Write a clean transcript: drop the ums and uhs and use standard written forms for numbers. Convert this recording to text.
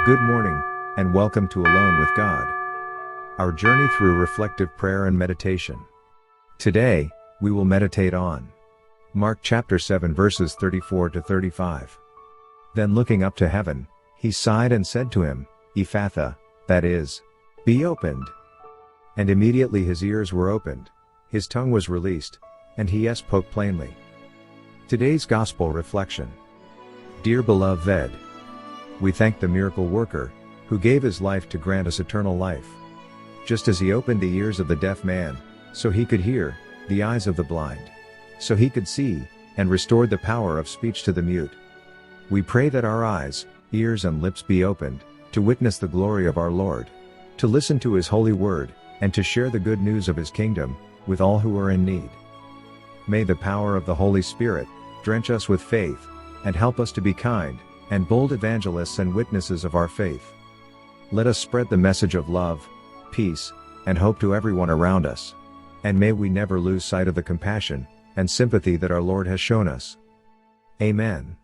Good morning, and welcome to Alone with God, our journey through reflective prayer and meditation. Today, we will meditate on Mark chapter 7 verses 34 to 35. Then looking up to heaven, he sighed and said to him, Ephphatha, that is, be opened. And immediately his ears were opened, his tongue was released, and he spoke plainly. Today's Gospel Reflection. Dear beloved, we thank the miracle worker, who gave his life to grant us eternal life. Just as he opened the ears of the deaf man, so he could hear, the eyes of the blind, so he could see, and restored the power of speech to the mute. We pray that our eyes, ears and lips be opened, to witness the glory of our Lord, to listen to his holy word, and to share the good news of his kingdom, with all who are in need. May the power of the Holy Spirit, drench us with faith, and help us to be kind, and bold evangelists and witnesses of our faith. Let us spread the message of love, peace, and hope to everyone around us. And may we never lose sight of the compassion and sympathy that our Lord has shown us. Amen.